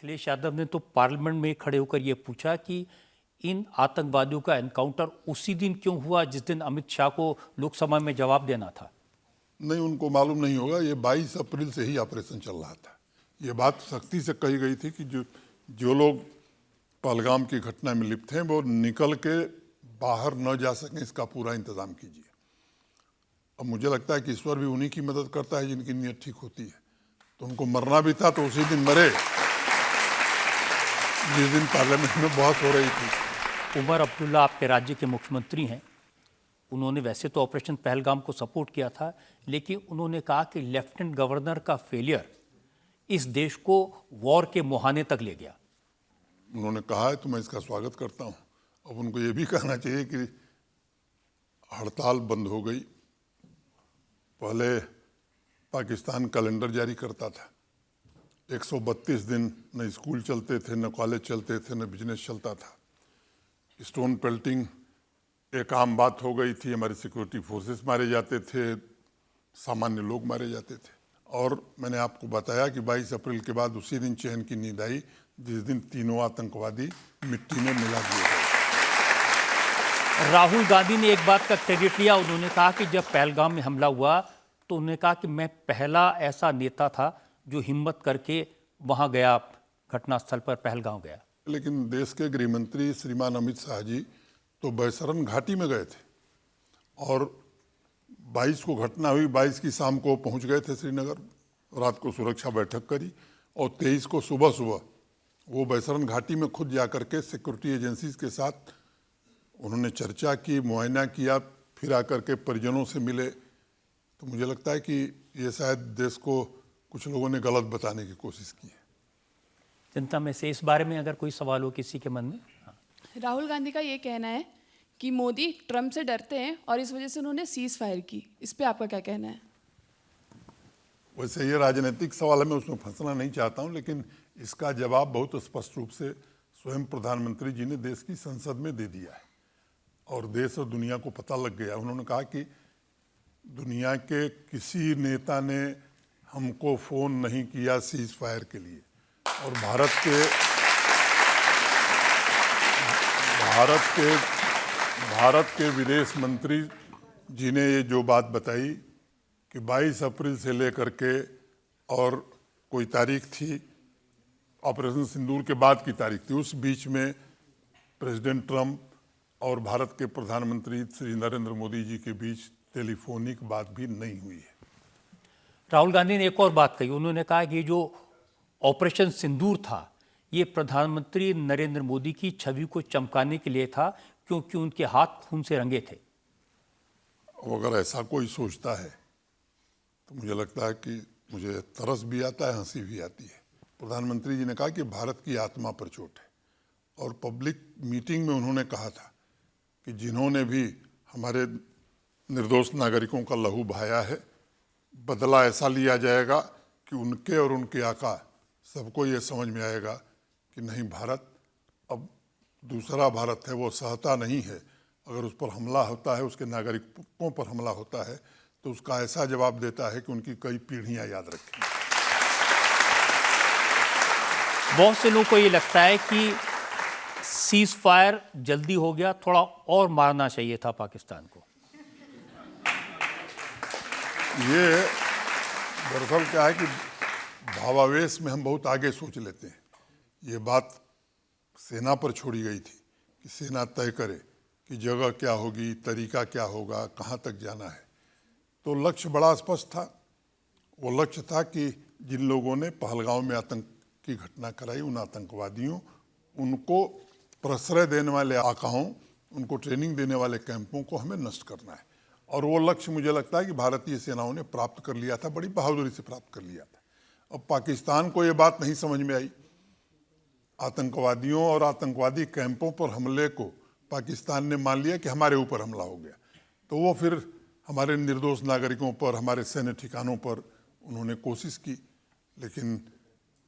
अखिलेश यादव ने तो पार्लियामेंट में खड़े होकर ये पूछा कि इन आतंकवादियों का एनकाउंटर उसी दिन क्यों हुआ जिस दिन अमित शाह को लोकसभा में जवाब देना था। नहीं, उनको मालूम नहीं होगा। ये 22 अप्रैल से ही ऑपरेशन चल रहा था। ये बात सख्ती से कही गई थी कि जो लोग पहलगाम की घटना में लिप्त हैं वो निकल के बाहर न जा सकें, इसका पूरा इंतजाम कीजिए। अब मुझे लगता है कि ईश्वर भी उन्हीं की मदद करता है जिनकी नीयत ठीक होती है। तो उनको मरना भी था तो उसी दिन मरे जिस दिन पार्लियामेंट में बहस हो रही थी। उमर अब्दुल्ला आपके राज्य के मुख्यमंत्री हैं। उन्होंने वैसे तो ऑपरेशन पहलगाम को सपोर्ट किया था, लेकिन उन्होंने कहा कि लेफ्टिनेंट गवर्नर का फेलियर इस देश को वॉर के मुहाने तक ले गया। उन्होंने कहा है तो मैं इसका स्वागत करता हूँ। अब उनको ये भी कहना चाहिए कि हड़ताल बंद हो गई। पहले पाकिस्तान कैलेंडर जारी करता था, 132 दिन न स्कूल चलते थे, न कॉलेज चलते थे, न बिजनेस चलता था। स्टोन पेल्टिंग एक आम बात हो गई थी। हमारे सिक्योरिटी फोर्सेस मारे जाते थे, सामान्य लोग मारे जाते थे। और मैंने आपको बताया कि 22 अप्रैल के बाद उसी दिन चैन की नींद आई जिस दिन तीनों आतंकवादी मिट्टी में मिला दिए गए। राहुल गांधी ने एक बात का क्रेडिट लिया। उन्होंने कहा कि जब पहलगाम में हमला हुआ तो उन्होंने कहा कि मैं पहला ऐसा नेता था जो हिम्मत करके वहां गया, घटनास्थल पर पहलगाम गया। लेकिन देश के गृह मंत्री श्रीमान अमित शाह जी तो बैसरन घाटी में गए थे और 22 को घटना हुई, 22 की शाम को पहुंच गए थे श्रीनगर, रात को सुरक्षा बैठक करी और 23 को सुबह सुबह वो बैसरन घाटी में खुद जा करके सिक्योरिटी एजेंसीज के साथ उन्होंने चर्चा की, मुआयना किया, फिर आकर के परिजनों से मिले। तो मुझे लगता है कि ये शायद देश को कुछ लोगों ने गलत बताने की कोशिश की है। जनता में से इस बारे में अगर कोई सवाल हो किसी के मन में। राहुल गांधी का ये कहना है कि मोदी ट्रम्प से डरते हैं और इस वजह से उन्होंने सीज फायर की। इस पे आपका क्या कहना है? वैसे ये राजनीतिक सवाल है, मैं उसमें फंसना नहीं चाहता हूँ, लेकिन इसका जवाब बहुत स्पष्ट रूप से स्वयं प्रधानमंत्री जी ने देश की संसद में दे दिया है और देश और दुनिया को पता लग गया। उन्होंने कहा कि दुनिया के किसी नेता ने हमको फ़ोन नहीं किया सीज फायर के लिए। और भारत के विदेश मंत्री जी ने ये जो बात बताई कि 22 अप्रैल से लेकर के और कोई तारीख थी, ऑपरेशन सिंदूर के बाद की तारीख थी, उस बीच में प्रेसिडेंट ट्रंप और भारत के प्रधानमंत्री श्री नरेंद्र मोदी जी के बीच टेलीफोनिक बात भी नहीं हुई है। राहुल गांधी ने एक और बात कही। उन्होंने कहा कि जो ऑपरेशन सिंदूर था ये प्रधानमंत्री नरेंद्र मोदी की छवि को चमकाने के लिए था, क्योंकि उनके हाथ खून से रंगे थे। अगर ऐसा कोई सोचता है तो मुझे लगता है कि मुझे तरस भी आता है, हंसी भी आती है। प्रधानमंत्री जी ने कहा कि भारत की आत्मा पर चोट है और पब्लिक मीटिंग में उन्होंने कहा था कि जिन्होंने भी हमारे निर्दोष नागरिकों का लहू बहाया है, बदला ऐसा लिया जाएगा कि उनके और उनके आका सबको ये समझ में आएगा कि नहीं, भारत अब दूसरा भारत है, वो सहता नहीं है। अगर उस पर हमला होता है, उसके नागरिकों पर हमला होता है, तो उसका ऐसा जवाब देता है कि उनकी कई पीढ़ियां याद रखेंगी। बहुत से लोगों को ये लगता है कि सीज फायर जल्दी हो गया, थोड़ा और मारना चाहिए था पाकिस्तान को। ये दरअसल क्या है कि भावावेश में हम बहुत आगे सोच लेते हैं। ये बात सेना पर छोड़ी गई थी कि सेना तय करे कि जगह क्या होगी, तरीका क्या होगा, कहाँ तक जाना है। तो लक्ष्य बड़ा स्पष्ट था। वो लक्ष्य था कि जिन लोगों ने पहलगाम में आतंक की घटना कराई, उन आतंकवादियों, उनको प्रश्रय देने वाले आकाओं, उनको ट्रेनिंग देने वाले कैंपों को हमें नष्ट करना है। और वो लक्ष्य मुझे लगता है कि भारतीय सेनाओं ने प्राप्त कर लिया था, बड़ी बहादुरी से प्राप्त कर लिया था। अब पाकिस्तान को ये बात नहीं समझ में आई। आतंकवादियों और आतंकवादी कैंपों पर हमले को पाकिस्तान ने मान लिया कि हमारे ऊपर हमला हो गया, तो वो फिर हमारे निर्दोष नागरिकों पर, हमारे सैन्य ठिकानों पर उन्होंने कोशिश की, लेकिन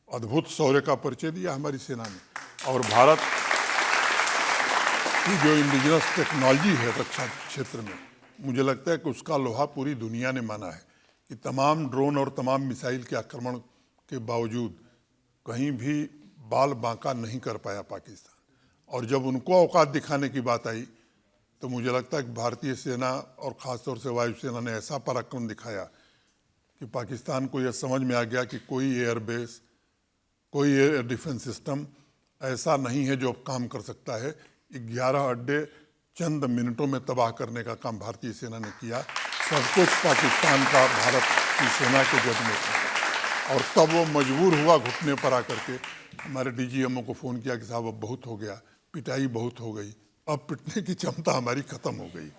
अद्भुत शौर्य का परिचय दिया हमारी सेना ने। और भारत की जो इंडिजिनस टेक्नोलॉजी है रक्षा क्षेत्र में, मुझे लगता है कि उसका लोहा पूरी दुनिया ने माना है कि तमाम ड्रोन और तमाम मिसाइल के आक्रमण के बावजूद कहीं भी बाल बांका नहीं कर पाया पाकिस्तान। और जब उनको औकात दिखाने की बात आई तो मुझे लगता है कि भारतीय सेना और ख़ासतौर से वायुसेना ने ऐसा पराक्रम दिखाया कि पाकिस्तान को यह समझ में आ गया कि कोई एयरबेस, कोई एयर डिफेंस सिस्टम ऐसा नहीं है जो अब काम कर सकता है। 11 अड्डे चंद मिनटों में तबाह करने का काम भारतीय सेना ने किया। सब कुछ पाकिस्तान का भारत की सेना के जद में था। और तब वो मजबूर हुआ घुटने पर आकर के हमारे डीजीएमओ को फ़ोन किया कि साहब अब बहुत हो गया, पिटाई बहुत हो गई, अब पिटने की क्षमता हमारी ख़त्म हो गई।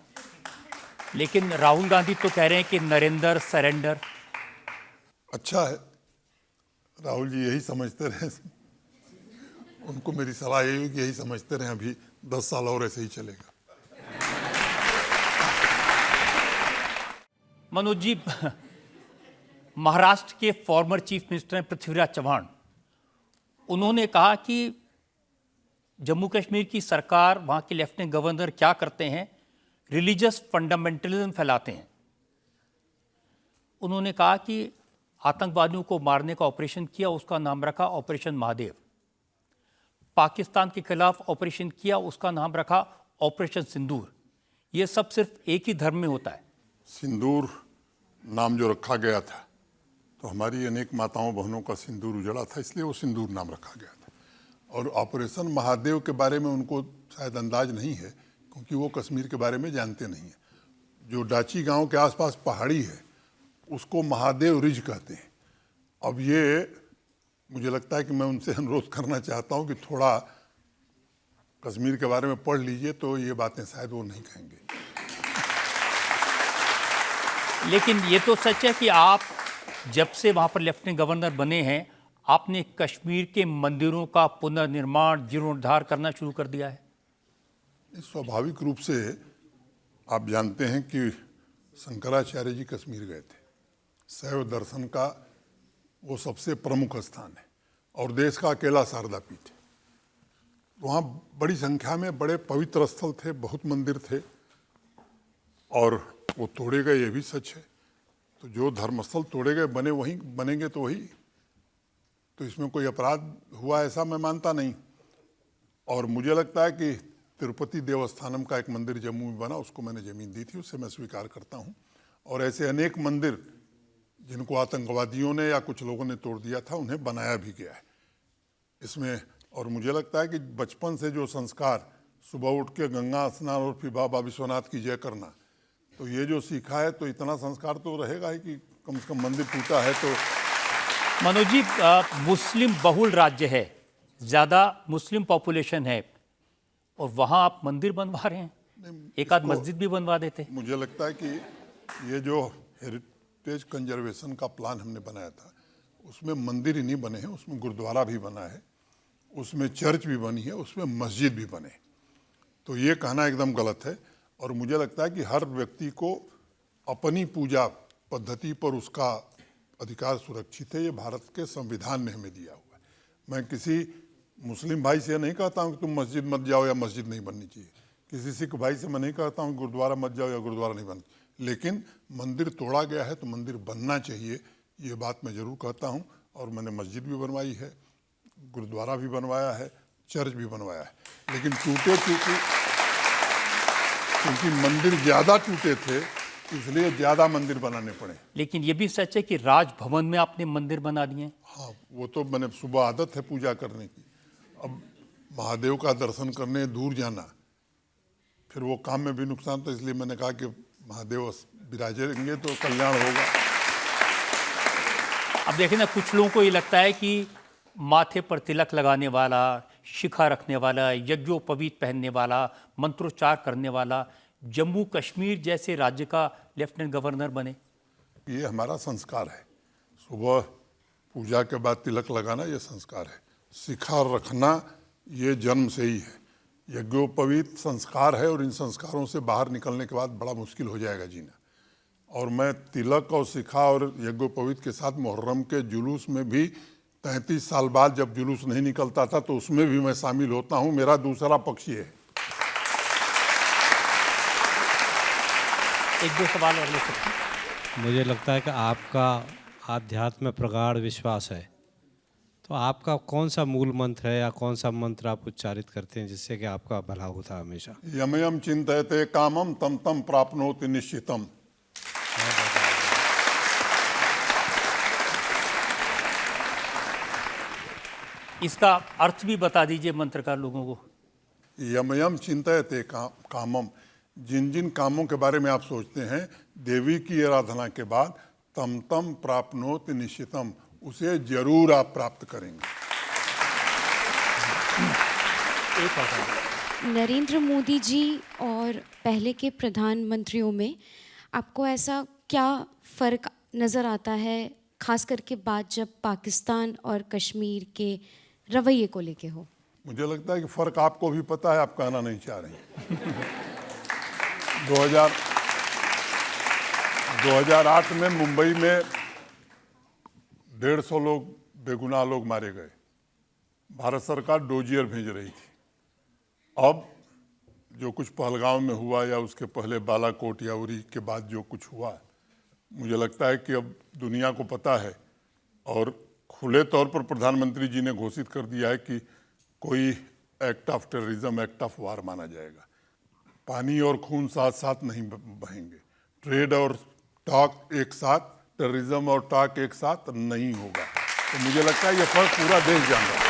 लेकिन राहुल गांधी तो कह रहे हैं कि नरेंद्र सरेंडर। अच्छा है, राहुल जी यही समझते रहे। उनको मेरी सलाह यही है कि यही समझते रहे, अभी 10 साल और ऐसे ही चलेगा। मनोज जी, महाराष्ट्र के फॉर्मर चीफ मिनिस्टर हैं पृथ्वीराज चव्हाण, उन्होंने कहा कि जम्मू कश्मीर की सरकार, वहाँ के लेफ्टिनेंट गवर्नर क्या करते हैं, रिलीजियस फंडामेंटलिज्म फैलाते हैं। उन्होंने कहा कि आतंकवादियों को मारने का ऑपरेशन किया, उसका नाम रखा ऑपरेशन महादेव। पाकिस्तान के खिलाफ ऑपरेशन किया, उसका नाम रखा ऑपरेशन सिंदूर। ये सब सिर्फ एक ही धर्म में होता है। सिंदूर नाम जो रखा गया था तो हमारी अनेक माताओं बहनों का सिंदूर उजड़ा था, इसलिए वो सिंदूर नाम रखा गया था। और ऑपरेशन महादेव के बारे में उनको शायद अंदाज नहीं है, क्योंकि वो कश्मीर के बारे में जानते नहीं हैं। जो डाची गांव के आसपास पहाड़ी है उसको महादेव रिज कहते हैं। अब ये मुझे लगता है कि मैं उनसे अनुरोध करना चाहता हूँ कि थोड़ा कश्मीर के बारे में पढ़ लीजिए, तो ये बातें शायद वो नहीं कहेंगे। लेकिन ये तो सच है कि आप जब से वहाँ पर लेफ्टिनेंट गवर्नर बने हैं, आपने कश्मीर के मंदिरों का पुनर्निर्माण, जीर्णोद्धार करना शुरू कर दिया है। स्वाभाविक रूप से आप जानते हैं कि शंकराचार्य जी कश्मीर गए थे। शैव दर्शन का वो सबसे प्रमुख स्थान है और देश का अकेला शारदा पीठ है। वहाँ बड़ी संख्या में बड़े पवित्र स्थल थे, बहुत मंदिर थे, और वो तोड़े गए, ये भी सच है। तो जो धर्मस्थल तोड़े गए बने वहीं बनेंगे तो वही, तो इसमें कोई अपराध हुआ ऐसा मैं मानता नहीं। और मुझे लगता है कि तिरुपति देवस्थानम का एक मंदिर जम्मू में बना, उसको मैंने ज़मीन दी थी, उससे मैं स्वीकार करता हूँ। और ऐसे अनेक मंदिर जिनको आतंकवादियों ने या कुछ लोगों ने तोड़ दिया था, उन्हें बनाया भी गया है इसमें। और मुझे लगता है कि बचपन से जो संस्कार, सुबह उठ के गंगा स्नान और फिर बाबा विश्वनाथ की जय करना, तो ये जो सीखा है तो इतना संस्कार तो रहेगा ही कि कम से कम मंदिर टूटा है तो। मनोज जी, मुस्लिम बहुल राज्य है, ज़्यादा मुस्लिम पॉपुलेशन है, और वहाँ आप मंदिर बनवा रहे हैं। एक आध मस्जिद भी बनवा देते। मुझे लगता है कि ये जो हेरिटेज कंजर्वेशन का प्लान हमने बनाया था, उसमें मंदिर ही नहीं बने हैं, उसमें गुरुद्वारा भी बना है, उसमें चर्च भी बनी है, उसमें मस्जिद भी बने। तो ये कहना एकदम गलत है। और मुझे लगता है कि हर व्यक्ति को अपनी पूजा पद्धति पर उसका अधिकार सुरक्षित है। ये भारत के संविधान ने हमें दिया हुआ है। मैं किसी मुस्लिम भाई से नहीं कहता हूँ कि तुम मस्जिद मत जाओ या मस्जिद नहीं बननी चाहिए। किसी सिख भाई से मैं नहीं कहता हूँ गुरुद्वारा मत जाओ या गुरुद्वारा नहीं बनना, लेकिन मंदिर तोड़ा गया है तो मंदिर बनना चाहिए, ये बात मैं ज़रूर कहता हूँ। और मैंने मस्जिद भी बनवाई है, गुरुद्वारा भी बनवाया है, चर्च भी बनवाया है। लेकिन टूटे क्योंकि मंदिर ज़्यादा टूटे थे, इसलिए ज़्यादा मंदिर बनाने पड़े। लेकिन ये भी सच है कि राजभवन में आपने मंदिर बना दिए हैं। हाँ, वो तो मैंने सुबह आदत है पूजा करने की। अब महादेव का दर्शन करने दूर जाना, फिर वो काम में भी नुकसान, तो इसलिए मैंने कहा कि महादेव विराजेंगे तो कल्याण होगा। अब देखें ना, कुछ लोगों को ये लगता है कि माथे पर तिलक लगाने वाला, शिखा रखने वाला, यज्ञोपवीत पहनने वाला, मंत्रोच्चार करने वाला जम्मू कश्मीर जैसे राज्य का लेफ्टिनेंट गवर्नर बने। ये हमारा संस्कार है। सुबह पूजा के बाद तिलक लगाना ये संस्कार है। शिखा रखना ये जन्म से ही है। यज्ञोपवीत संस्कार है और इन संस्कारों से बाहर निकलने के बाद बड़ा मुश्किल हो जाएगा जीना। और मैं तिलक और शिखा और यज्ञोपवीत के साथ मुहर्रम के जुलूस में भी 33 साल बाद जब जुलूस नहीं निकलता था तो उसमें भी मैं शामिल होता हूँ। मेरा दूसरा पक्ष ये है। एक दो सवाल और ले सकते हैं। मुझे लगता है कि आपका आध्यात्म में प्रगाढ़ विश्वास है, तो आपका कौन सा मूल मंत्र है या कौन सा मंत्र आप उच्चारित करते हैं जिससे कि आपका भला होता है हमेशा? यम यम चिंतयते कामम तम तम प्राप्नोति निश्चितम। इसका अर्थ भी बता दीजिए मंत्र का लोगों को। यम यम चिंतयते कामम, जिन जिन कामों के बारे में आप सोचते हैं देवी की आराधना के बाद, तम तम प्राप्नोति निश्चितम, उसे जरूर आप प्राप्त करेंगे। एक और नरेंद्र मोदी जी और पहले के प्रधानमंत्रियों में आपको ऐसा क्या फ़र्क नज़र आता है, खास करके बात जब पाकिस्तान और कश्मीर के रवैये को लेके हो? मुझे लगता है कि फ़र्क आपको भी पता है, आप कहना नहीं चाह रहे हैं। 2008 में मुंबई में 150 लोग बेगुनाह लोग मारे गए, भारत सरकार डोजियर भेज रही थी। अब जो कुछ पहलगांव में हुआ या उसके पहले बालाकोट या उरी के बाद जो कुछ हुआ, मुझे लगता है कि अब दुनिया को पता है और खुले तौर पर प्रधानमंत्री जी ने घोषित कर दिया है कि कोई act of terrorism act of war माना जाएगा। पानी और खून साथ साथ नहीं बहेंगे, ट्रेड और टॉक एक साथ, टेररिज्म और टॉक एक साथ नहीं होगा। तो मुझे लगता है ये फर्क पूरा देश जान रहा है।